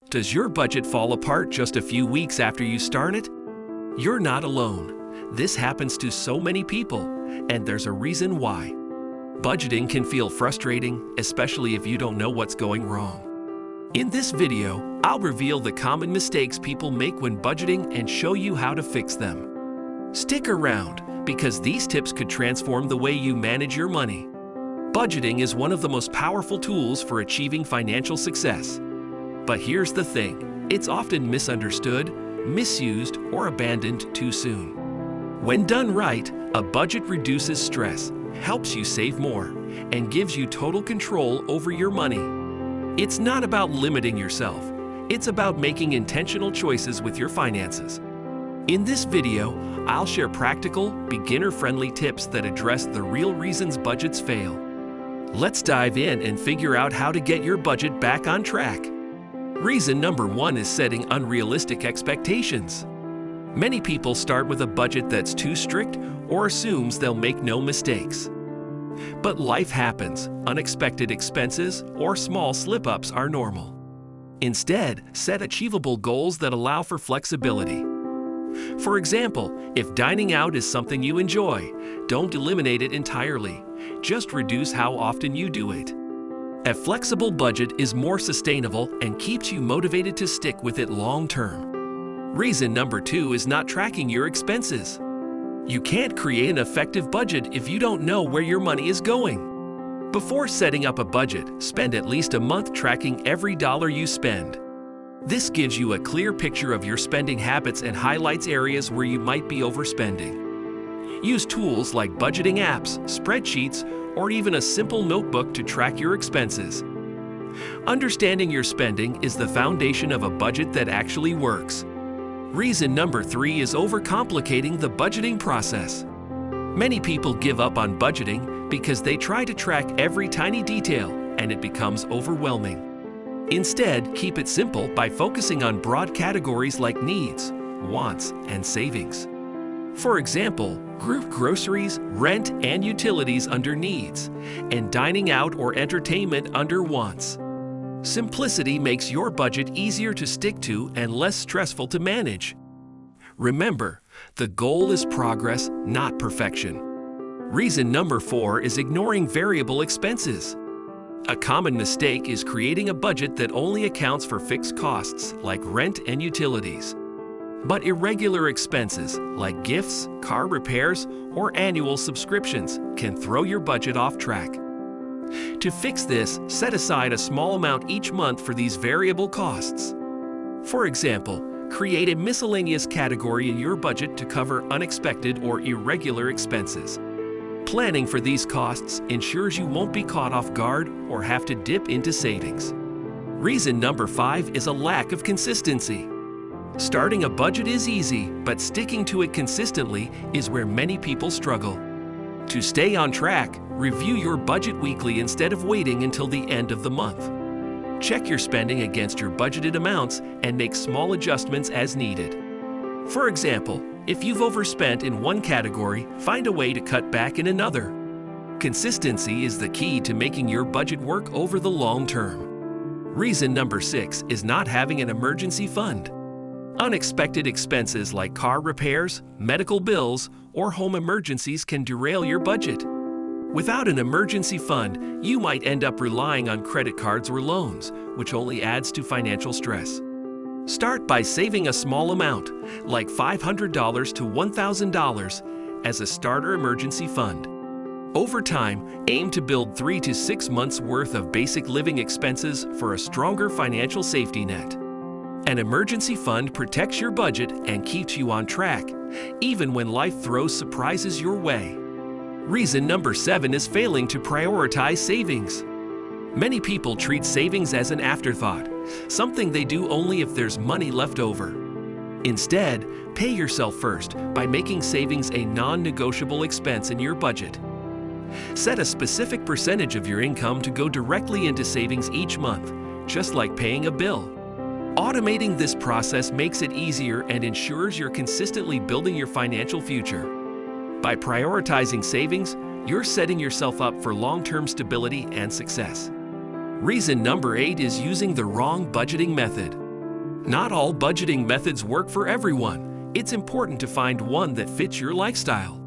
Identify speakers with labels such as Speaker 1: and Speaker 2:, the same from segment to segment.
Speaker 1: Does your budget fall apart just a few weeks after you start it? You're not alone. This happens to so many people, and there's a reason why. Budgeting can feel frustrating, especially if you don't know what's going wrong. In this video, I'll reveal the common mistakes people make when budgeting and show you how to fix them. Stick around, because these tips could transform the way you manage your money. Budgeting is one of the most powerful tools for achieving financial success. But here's the thing, it's often misunderstood, misused, or abandoned too soon. When done right, a budget reduces stress, helps you save more, and gives you total control over your money. It's not about limiting yourself, it's about making intentional choices with your finances. In this video, I'll share practical, beginner-friendly tips that address the real reasons budgets fail. Let's dive in and figure out how to get your budget back on track. Reason number 1 is setting unrealistic expectations. Many people start with a budget that's too strict or assumes they'll make no mistakes. But life happens, unexpected expenses or small slip-ups are normal. Instead, set achievable goals that allow for flexibility. For example, if dining out is something you enjoy, don't eliminate it entirely. Just reduce how often you do it. A flexible budget is more sustainable and keeps you motivated to stick with it long term. Reason number 2 is not tracking your expenses. You can't create an effective budget if you don't know where your money is going. Before setting up a budget, spend at least a month tracking every dollar you spend. This gives you a clear picture of your spending habits and highlights areas where you might be overspending. Use tools like budgeting apps, spreadsheets, or even a simple notebook to track your expenses. Understanding your spending is the foundation of a budget that actually works. Reason number 3 is overcomplicating the budgeting process. Many people give up on budgeting because they try to track every tiny detail and it becomes overwhelming. Instead, keep it simple by focusing on broad categories like needs, wants, and savings. For example, group groceries, rent, and utilities under needs, and dining out or entertainment under wants. Simplicity makes your budget easier to stick to and less stressful to manage. Remember, the goal is progress, not perfection. Reason number 4 is ignoring variable expenses. A common mistake is creating a budget that only accounts for fixed costs like rent and utilities. But irregular expenses like gifts, car repairs, or annual subscriptions can throw your budget off track. To fix this, set aside a small amount each month for these variable costs. For example, create a miscellaneous category in your budget to cover unexpected or irregular expenses. Planning for these costs ensures you won't be caught off guard or have to dip into savings. Reason number 5 is a lack of consistency. Starting a budget is easy, but sticking to it consistently is where many people struggle. To stay on track, review your budget weekly instead of waiting until the end of the month. Check your spending against your budgeted amounts and make small adjustments as needed. For example, if you've overspent in one category, find a way to cut back in another. Consistency is the key to making your budget work over the long term. Reason number 6 is not having an emergency fund. Unexpected expenses like car repairs, medical bills, or home emergencies can derail your budget. Without an emergency fund, you might end up relying on credit cards or loans, which only adds to financial stress. Start by saving a small amount, like $500 to $1,000, as a starter emergency fund. Over time, aim to build 3 to 6 months' worth of basic living expenses for a stronger financial safety net. An emergency fund protects your budget and keeps you on track, even when life throws surprises your way. Reason number 7 is failing to prioritize savings. Many people treat savings as an afterthought, something they do only if there's money left over. Instead, pay yourself first by making savings a non-negotiable expense in your budget. Set a specific percentage of your income to go directly into savings each month, just like paying a bill. Automating this process makes it easier and ensures you're consistently building your financial future. By prioritizing savings, you're setting yourself up for long-term stability and success. Reason number 8 is using the wrong budgeting method. Not all budgeting methods work for everyone. It's important to find one that fits your lifestyle.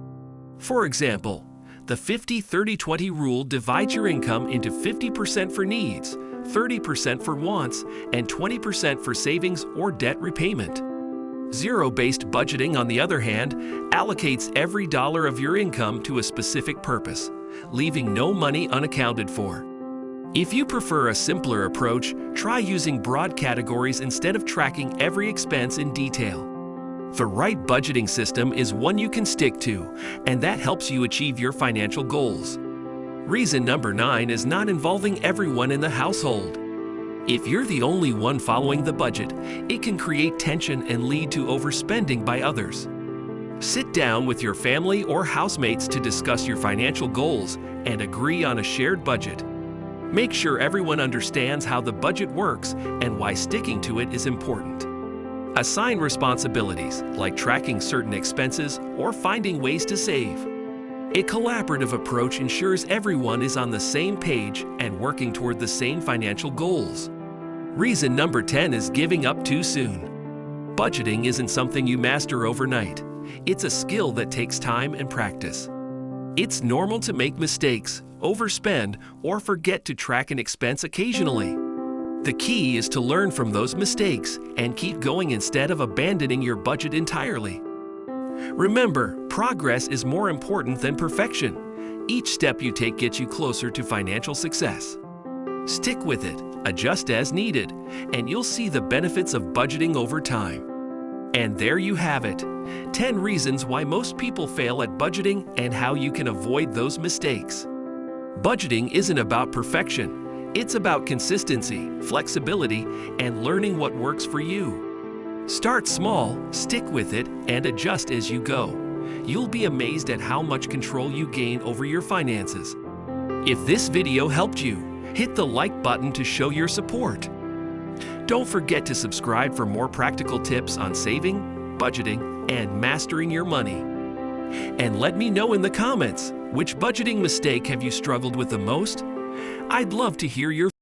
Speaker 1: For example, the 50-30-20 rule divides your income into 50% for needs, 30% for wants, and 20% for savings or debt repayment. Zero-based budgeting, on the other hand, allocates every dollar of your income to a specific purpose, leaving no money unaccounted for. If you prefer a simpler approach, try using broad categories instead of tracking every expense in detail. The right budgeting system is one you can stick to, and that helps you achieve your financial goals. Reason number 9 is not involving everyone in the household. If you're the only one following the budget, it can create tension and lead to overspending by others. Sit down with your family or housemates to discuss your financial goals and agree on a shared budget. Make sure everyone understands how the budget works and why sticking to it is important. Assign responsibilities, like tracking certain expenses or finding ways to save. A collaborative approach ensures everyone is on the same page and working toward the same financial goals. Reason number 10 is giving up too soon. Budgeting isn't something you master overnight. It's a skill that takes time and practice. It's normal to make mistakes, overspend, or forget to track an expense occasionally. The key is to learn from those mistakes and keep going instead of abandoning your budget entirely. Remember, progress is more important than perfection. Each step you take gets you closer to financial success. Stick with it, adjust as needed, and you'll see the benefits of budgeting over time. And there you have it, 10 reasons why most people fail at budgeting and how you can avoid those mistakes. Budgeting isn't about perfection. It's about consistency, flexibility, and learning what works for you. Start small, stick with it, and adjust as you go. You'll be amazed at how much control you gain over your finances. If this video helped you, hit the like button to show your support. Don't forget to subscribe for more practical tips on saving, budgeting, and mastering your money. And let me know in the comments, which budgeting mistake have you struggled with the most? I'd love to hear your